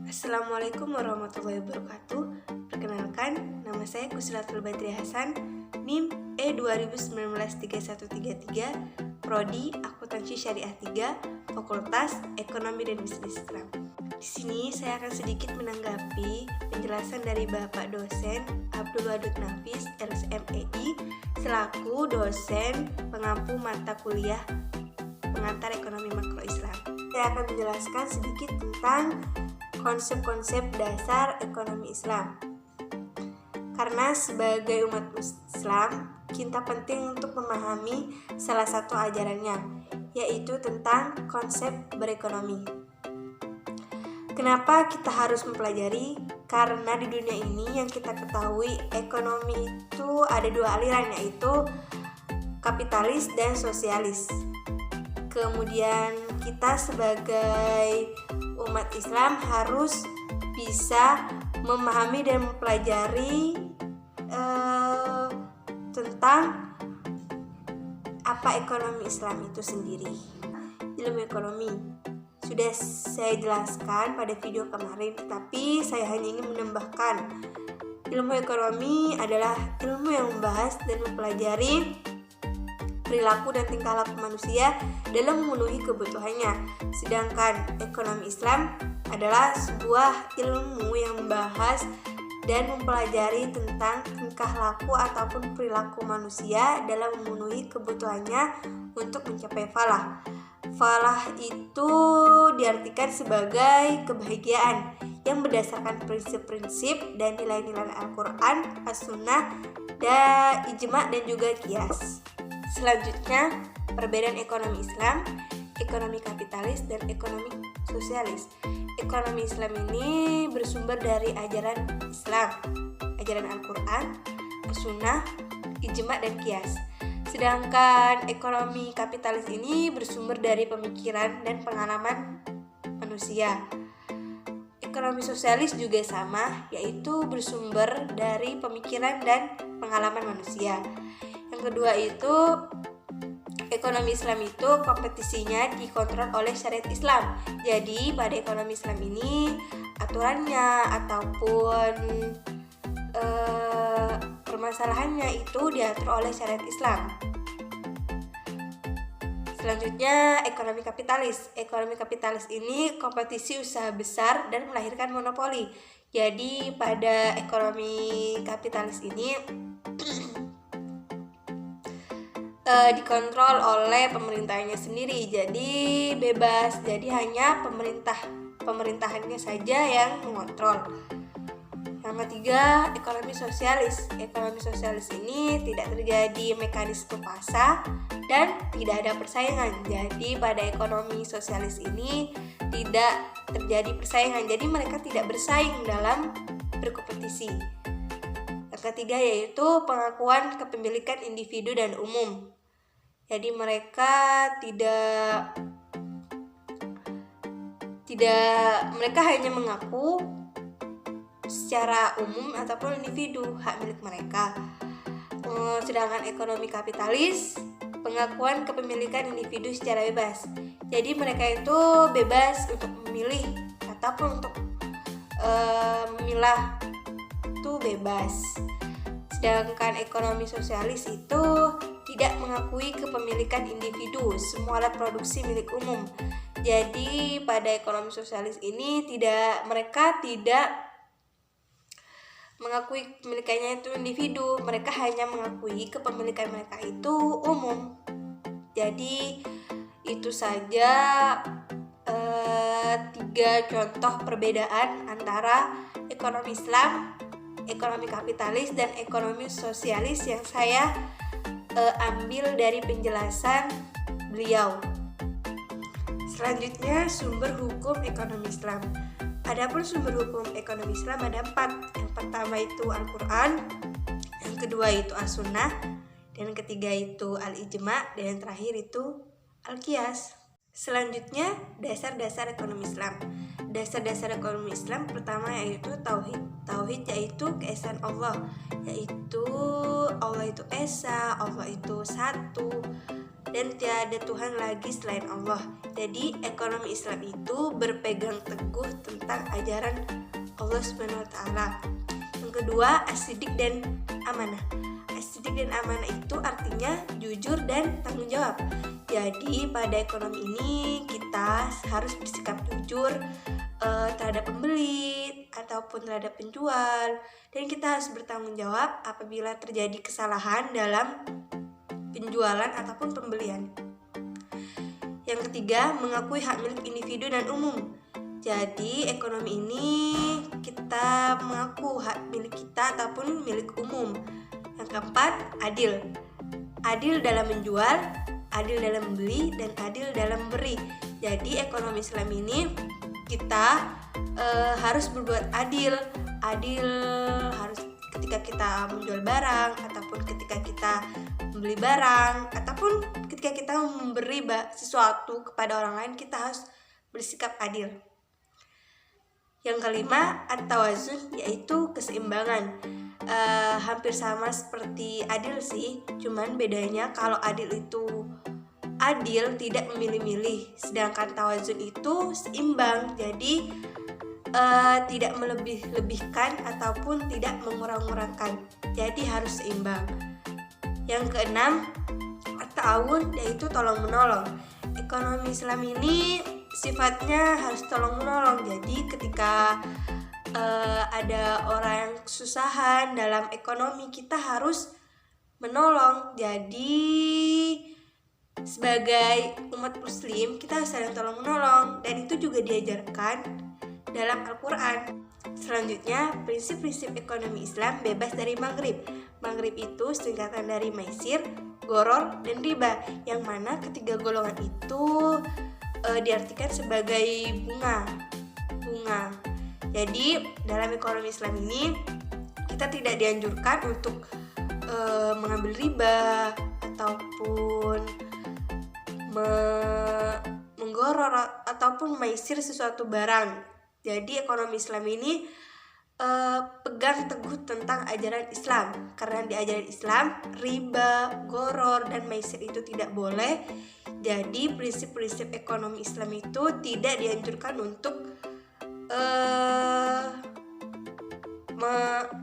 Assalamualaikum warahmatullahi wabarakatuh. Perkenalkan, nama saya Kusilatul Badri Hasan, NIM E20193133, Prodi Akuntansi Syariah 3, Fakultas Ekonomi dan Bisnis Islam. Di sini saya akan sedikit menanggapi penjelasan dari Bapak dosen Abdul Wadud Nafis, LSMEI, selaku dosen pengampu mata kuliah pengantar ekonomi makro Islam. Saya akan menjelaskan sedikit tentang konsep-konsep dasar ekonomi Islam. Karena sebagai umat Islam, kita penting untuk memahami salah satu ajarannya, yaitu tentang konsep berekonomi. Kenapa kita harus mempelajari? Karena di dunia ini yang kita ketahui, ekonomi itu ada dua aliran, yaitu kapitalis dan sosialis. Kemudian kita sebagai umat Islam harus bisa memahami dan mempelajari tentang apa ekonomi Islam itu sendiri. Ilmu ekonomi sudah saya jelaskan pada video kemarin, tetapi saya hanya ingin menambahkan, ilmu ekonomi adalah ilmu yang membahas dan mempelajari perilaku dan tingkah laku manusia dalam memenuhi kebutuhannya. Sedangkan ekonomi Islam adalah sebuah ilmu yang membahas dan mempelajari tentang tingkah laku ataupun perilaku manusia dalam memenuhi kebutuhannya untuk mencapai falah. Falah itu diartikan sebagai kebahagiaan yang berdasarkan prinsip-prinsip dan nilai-nilai Al-Quran, As-Sunnah, dan Ijma' dan juga Qiyas. Selanjutnya, perbedaan ekonomi Islam, ekonomi kapitalis, dan ekonomi sosialis. Ekonomi Islam ini bersumber dari ajaran Islam, ajaran Al-Quran, As-Sunnah, Ijma' dan Qiyas. Sedangkan ekonomi kapitalis ini bersumber dari pemikiran dan pengalaman manusia. Ekonomi sosialis juga sama, yaitu bersumber dari pemikiran dan pengalaman manusia. Yang kedua itu, ekonomi Islam itu kompetisinya dikontrol oleh syariat Islam. Jadi pada ekonomi Islam ini aturannya ataupun permasalahannya itu diatur oleh syariat Islam. Selanjutnya, ekonomi kapitalis. Ekonomi kapitalis ini kompetisi usaha besar dan melahirkan monopoli. Jadi pada ekonomi kapitalis ini dikontrol oleh pemerintahnya sendiri, jadi bebas, jadi hanya pemerintahannya saja yang mengontrol. Yang ketiga, ekonomi sosialis. Ekonomi sosialis ini tidak terjadi mekanisme pasar dan tidak ada persaingan. Jadi pada ekonomi sosialis ini tidak terjadi persaingan, jadi mereka tidak bersaing dalam berkompetisi. Yang ketiga yaitu pengakuan kepemilikan individu dan umum. Jadi mereka mereka hanya mengaku secara umum ataupun individu hak milik mereka. Sedangkan ekonomi kapitalis, pengakuan kepemilikan individu secara bebas. Jadi mereka itu bebas untuk memilih ataupun untuk memilah itu bebas. Sedangkan ekonomi sosialis itu tidak mengakui kepemilikan individu, semua alat produksi milik umum. Jadi pada ekonomi sosialis ini mereka tidak mengakui kepemilikannya itu individu, mereka hanya mengakui kepemilikan mereka itu umum. Jadi itu saja 3 contoh perbedaan antara ekonomi Islam, ekonomi kapitalis, dan ekonomi sosialis yang saya ambil dari penjelasan beliau. Selanjutnya, sumber hukum ekonomi Islam. Adapun sumber hukum ekonomi Islam ada 4. Yang pertama itu Al-Quran, yang kedua itu As-Sunnah, dan yang ketiga itu Al-Ijma', dan yang terakhir itu Al-Qiyas. Selanjutnya, dasar-dasar ekonomi Islam. Dasar-dasar ekonomi Islam pertama yaitu Tauhid. Tauhid yaitu keesaan Allah, yaitu Allah itu esa, Allah itu satu, dan tiada Tuhan lagi selain Allah. Jadi ekonomi Islam itu berpegang teguh tentang ajaran Allah SWT. Yang kedua, as-siddiq dan amanah. As-siddiq dan amanah itu artinya jujur dan tanggung jawab. Jadi pada ekonomi ini kita harus bersikap jujur terhadap pembeli ataupun terhadap penjual, dan kita harus bertanggung jawab apabila terjadi kesalahan dalam penjualan ataupun pembelian. Yang ketiga, mengakui hak milik individu dan umum. Jadi ekonomi ini kita mengaku hak milik kita ataupun milik umum. Yang keempat, adil. Adil dalam menjual, adil dalam membeli, dan adil dalam memberi. Jadi ekonomi Islam ini kita harus berbuat adil. Adil harus ketika kita menjual barang, ataupun ketika kita membeli barang, ataupun ketika kita memberi sesuatu kepada orang lain, kita harus bersikap adil. Yang kelima, at-tawazun, yaitu keseimbangan. Hampir sama seperti adil sih, cuman bedanya kalau adil itu adil tidak memilih-milih, sedangkan tawazun itu seimbang, jadi tidak melebih-lebihkan ataupun tidak mengurang-urangkan, jadi harus seimbang. Yang keenam, at-ta'awun, yaitu tolong-menolong. Ekonomi Islam ini sifatnya harus tolong-menolong, jadi ketika ada orang yang kesusahan dalam ekonomi, kita harus menolong. Jadi sebagai umat muslim kita harus saling tolong menolong, dan itu juga diajarkan dalam Al-Quran. Selanjutnya, prinsip-prinsip ekonomi Islam bebas dari maghrib. Maghrib itu singkatan dari maisir, goror, dan riba, yang mana ketiga golongan itu diartikan sebagai bunga. Jadi dalam ekonomi Islam ini kita tidak dianjurkan untuk mengambil riba ataupun menggoror ataupun maisir sesuatu barang. Jadi ekonomi Islam ini pegang teguh tentang ajaran Islam, karena di ajaran Islam riba, goror, dan maisir itu tidak boleh. Jadi prinsip-prinsip ekonomi Islam itu tidak dianjurkan untuk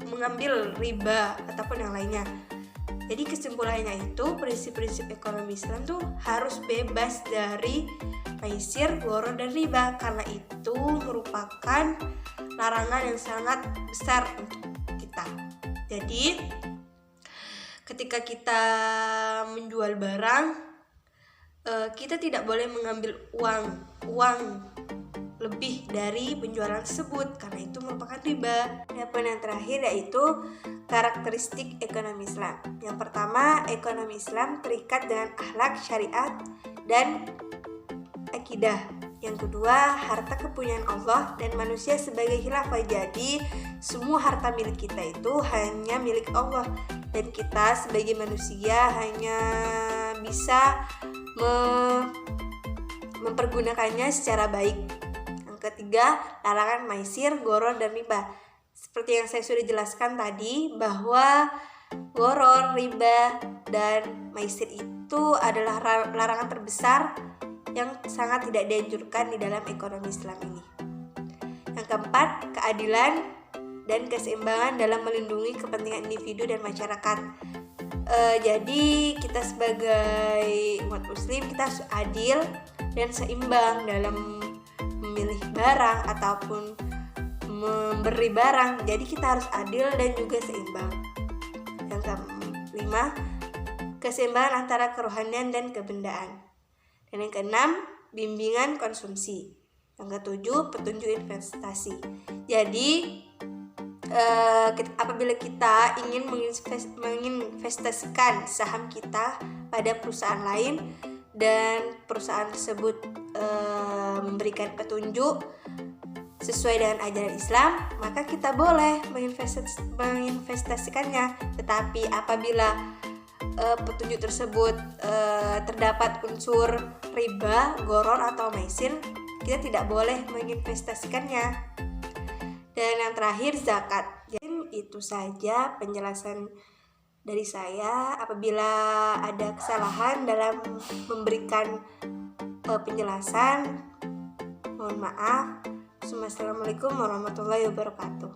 mengambil riba ataupun yang lainnya. Jadi kesimpulannya itu prinsip-prinsip ekonomi Islam tuh harus bebas dari maisir, goror, dan riba, karena itu merupakan larangan yang sangat besar untuk kita. Jadi ketika kita menjual barang, kita tidak boleh mengambil uang lebih dari penjualan tersebut, karena itu merupakan riba. Dan poin yang terakhir yaitu karakteristik ekonomi Islam. Yang pertama, ekonomi Islam terikat dengan akhlak, syariat, dan akidah. Yang kedua, harta kepunyaan Allah dan manusia sebagai khilafah. Jadi semua harta milik kita itu hanya milik Allah, dan kita sebagai manusia hanya bisa mempergunakannya secara baik. Yang ketiga, larangan maisir, goror, dan riba. Seperti yang saya sudah jelaskan tadi, bahwa goror, riba, dan maisir itu adalah larangan terbesar yang sangat tidak dianjurkan di dalam ekonomi Islam ini. Yang keempat, keadilan dan keseimbangan dalam melindungi kepentingan individu dan masyarakat. Jadi kita sebagai umat muslim, kita harus adil dan seimbang dalam memilih barang ataupun memberi barang. Jadi kita harus adil dan juga seimbang. Yang kelima, keseimbangan antara kerohanian dan kebendaan. Dan yang keenam, bimbingan konsumsi. Yang ketujuh, petunjuk investasi. Jadi apabila kita ingin menginvestasikan saham kita pada perusahaan lain dan perusahaan tersebut memberikan petunjuk sesuai dengan ajaran Islam, maka kita boleh menginvestasikannya. Tetapi apabila petunjuk tersebut terdapat unsur riba, goror, atau maisir, kita tidak boleh menginvestasikannya. Dan yang terakhir, zakat. Jadi itu saja penjelasan dari saya. Apabila ada kesalahan dalam memberikan penjelasan, mohon maaf. Assalamualaikum warahmatullahi wabarakatuh.